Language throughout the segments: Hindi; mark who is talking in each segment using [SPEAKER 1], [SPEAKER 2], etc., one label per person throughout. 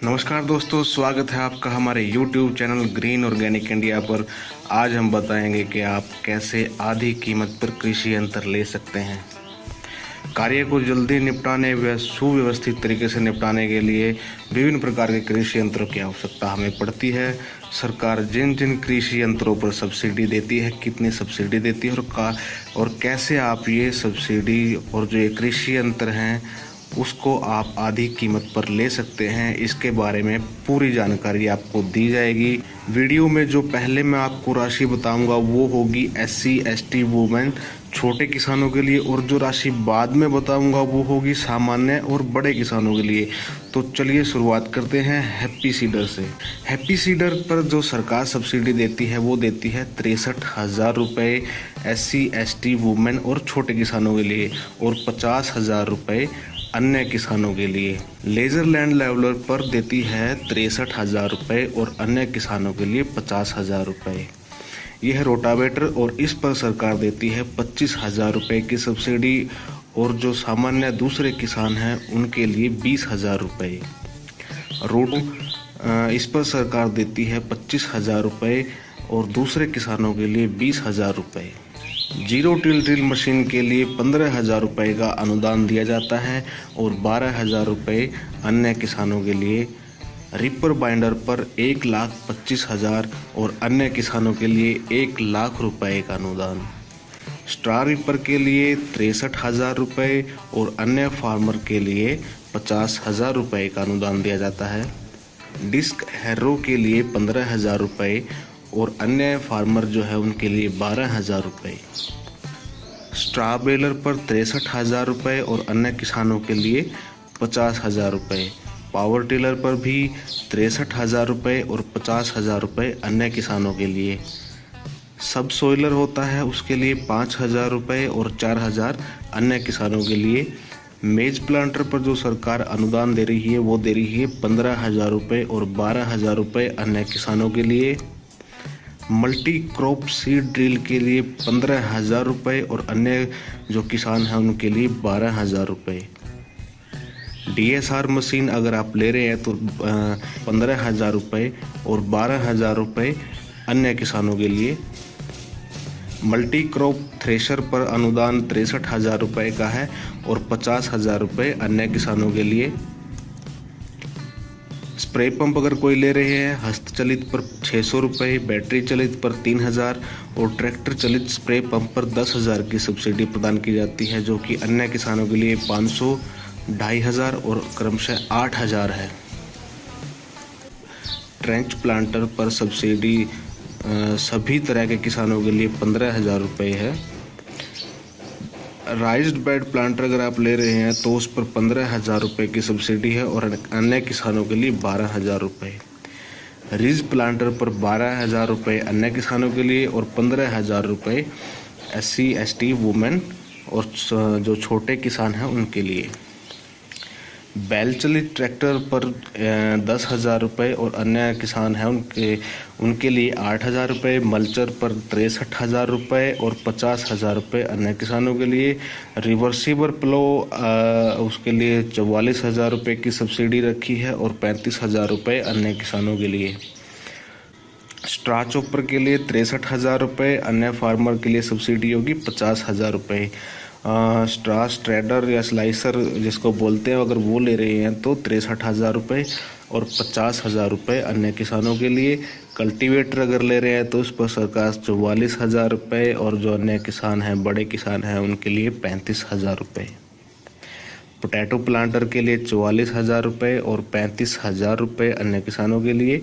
[SPEAKER 1] नमस्कार दोस्तों, स्वागत है आपका हमारे YouTube channel green organic India पर। आज हम बताएंगे कि आप कैसे आधी कीमत पर कृषि यंत्र ले सकते हैं। कार्य को जल्दी निपटाने व सुव्यवस्थित तरीके से निपटाने के लिए विभिन्न प्रकार के कृषि यंत्रों की आवश्यकता हमें पड़ती है। सरकार जिन जिन कृषि यंत्रों पर सब्सिडी देती है, कितनी सब्सिडी देती है और कैसे आप ये सब्सिडी और जो ये कृषि यंत्र हैं उसको आप आधी कीमत पर ले सकते हैं, इसके बारे में पूरी जानकारी आपको दी जाएगी। वीडियो में जो पहले मैं आपको राशि बताऊंगा वो होगी SC ST वुमेन छोटे किसानों के लिए, और जो राशि बाद में बताऊंगा वो होगी सामान्य और बड़े किसानों के लिए। तो चलिए शुरुआत करते हैं हैप्पी सीडर से। हैप्पी सीडर पर जो सरकार सब्सिडी देती है वो देती है 63,000 रुपये SC ST वुमेन और छोटे किसानों के लिए, और 50,000 रुपये अन्य किसानों के लिए। लेजर लैंड लेवलर पर देती है 63,000 रुपये और अन्य किसानों के लिए 50,000 रुपये। यह रोटावेटर और इस पर सरकार देती है 25,000 रुपये की सब्सिडी, और जो सामान्य दूसरे किसान हैं उनके लिए 20,000 रुपये। रोडो इस पर सरकार देती है 25,000 रुपये और दूसरे किसानों के लिए 20,000 रुपये। जीरो टिल ड्रिल मशीन के लिए 15,000 रुपये का अनुदान दिया जाता है और 12,000 रुपये अन्य किसानों के लिए। रिपर बाइंडर पर 1,25,000 और अन्य किसानों के लिए 1,00,000 रुपये का अनुदान। स्ट्रा रिपर के लिए 63,000 रुपये और अन्य फार्मर के लिए 50,000 रुपये का अनुदान दिया जाता है। डिस्क हैरो के लिए 15,000 रुपये और अन्य फार्मर जो है उनके लिए 12,000 रुपये। स्ट्रा बेलर पर 63,000 रुपये और अन्य किसानों के लिए 50,000 रुपये। पावर टिलर पर भी 63,000 रुपये और 50,000 रुपये अन्य किसानों के लिए। सब सोइलर होता है उसके लिए 5,000 रुपये और 4,000 अन्य किसानों के लिए। मेज प्लांटर पर जो सरकार अनुदान दे रही है वो दे रही है 15,000 रुपये और 12,000 रुपये अन्य किसानों के लिए। मल्टी क्रॉप सीड ड्रिल के लिए 15,000 रुपये और अन्य जो किसान हैं उनके लिए 12,000 रुपये। DSR मशीन अगर आप ले रहे हैं तो 15,000 रुपये और 12,000 रुपये अन्य किसानों के लिए। मल्टी क्रॉप थ्रेशर पर अनुदान 63,000 रुपये का है और 50,000 रुपये अन्य किसानों के लिए। स्प्रे पंप अगर कोई ले रहे हैं हस्तचलित पर 600 रुपये, बैटरी चलित पर 3,000 और ट्रैक्टर चलित स्प्रे पंप पर 10,000 की सब्सिडी प्रदान की जाती है, जो कि अन्य किसानों के लिए 500, 2,500 और क्रमशः 8,000 है। ट्रेंच प्लांटर पर सब्सिडी सभी तरह के किसानों के लिए 15,000 रुपये है। राइज्ड बेड प्लांटर अगर आप ले रहे हैं तो उस पर 15,000 रुपये की सब्सिडी है और अन्य किसानों के लिए 12,000 रुपये। रिज प्लांटर पर 12,000 रुपये अन्य किसानों के लिए और 15,000 रुपये SC ST वुमेन और जो छोटे किसान हैं उनके लिए। बैल चलित ट्रैक्टर पर 10,000 रुपये और अन्य किसान हैं उनके लिए 8,000 रुपये। मल्चर पर 63,000 रुपये और 50,000 रुपये अन्य किसानों के लिए। रिवर्सिबल प्लो उसके लिए 44,000 रुपये की सब्सिडी रखी है और 35,000 रुपये अन्य किसानों के लिए। स्ट्रा चॉपर के लिए 63,000 रुपये, अन्य फार्मर के लिए सब्सिडी होगी 50,000 रुपये। स्ट्रा स्ट्रेडर या स्लाइसर जिसको बोलते हैं अगर वो ले रहे हैं तो 63,000 रुपये और 50,000 रुपये अन्य किसानों के लिए। कल्टीवेटर अगर ले रहे हैं तो उस पर सरकार 44,000 रुपये और जो अन्य किसान हैं बड़े किसान हैं उनके लिए 35,000 रुपये। पोटैटो प्लांटर के लिए 44,000 रुपये और 35,000 रुपये अन्य किसानों के लिए।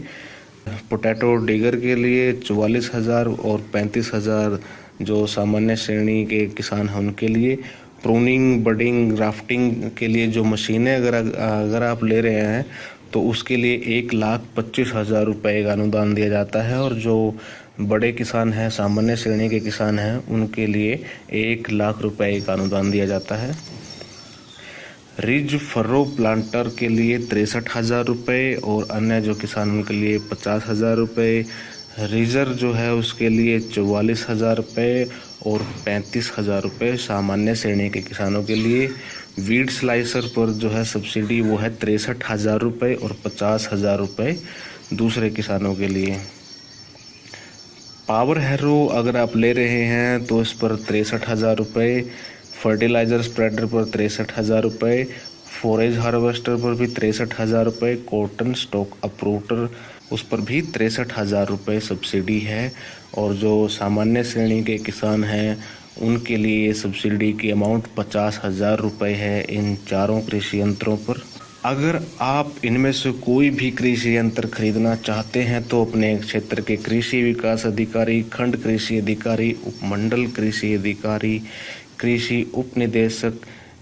[SPEAKER 1] पोटैटो डिगर के लिए 44,000 और 35,000 जो सामान्य श्रेणी के किसान हैं उनके लिए। प्रूनिंग, बडिंग, ग्राफ्टिंग के लिए जो मशीनें अगर आप ले रहे हैं तो उसके लिए 1,25,000 रुपये का अनुदान दिया जाता है, और जो बड़े किसान हैं सामान्य श्रेणी के किसान हैं उनके लिए 1,00,000 रुपये का अनुदान दिया जाता है। रिज फर्रो प्लांटर के लिए 63,000 रुपये और अन्य जो किसान उनके लिए 50,000 रुपये। रिजर जो है उसके लिए 44,000 रुपये और 35,000 रुपये सामान्य श्रेणी के किसानों के लिए। वीड स्लाइसर पर जो है सब्सिडी वो है 63,000 रुपये और 50,000 रुपये दूसरे किसानों के लिए। पावर हैरो अगर आप ले रहे हैं तो इस पर 63,000 रुपये, फर्टिलाइज़र स्प्रेडर पर 63,000 रुपये, फोरेज हार्वेस्टर पर भी 63,000 रुपये, कॉटन स्टॉक अप्रूटर उस पर भी 63,000 रुपये सब्सिडी है। और जो सामान्य श्रेणी के किसान हैं उनके लिए सब्सिडी की अमाउंट 50,000 रुपये है इन चारों कृषि यंत्रों पर। अगर आप इनमें से कोई भी कृषि यंत्र खरीदना चाहते हैं तो अपने क्षेत्र के कृषि विकास अधिकारी, खंड कृषि अधिकारी, उपमंडल कृषि अधिकारी, कृषि उप निदेशक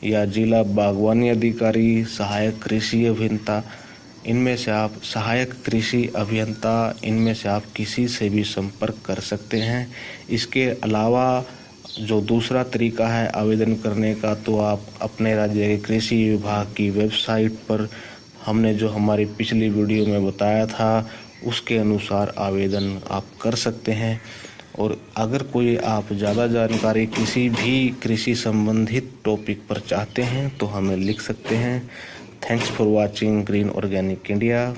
[SPEAKER 1] या जिला बागवानी अधिकारी, सहायक कृषि अभियंता, इनमें से आप किसी से भी संपर्क कर सकते हैं। इसके अलावा जो दूसरा तरीका है आवेदन करने का, तो आप अपने राज्य के कृषि विभाग की वेबसाइट पर हमने जो हमारी पिछली वीडियो में बताया था उसके अनुसार आवेदन आप कर सकते हैं। और अगर कोई आप ज़्यादा जानकारी किसी भी कृषि संबंधित टॉपिक पर चाहते हैं तो हमें लिख सकते हैं। Thanks for watching green organic India.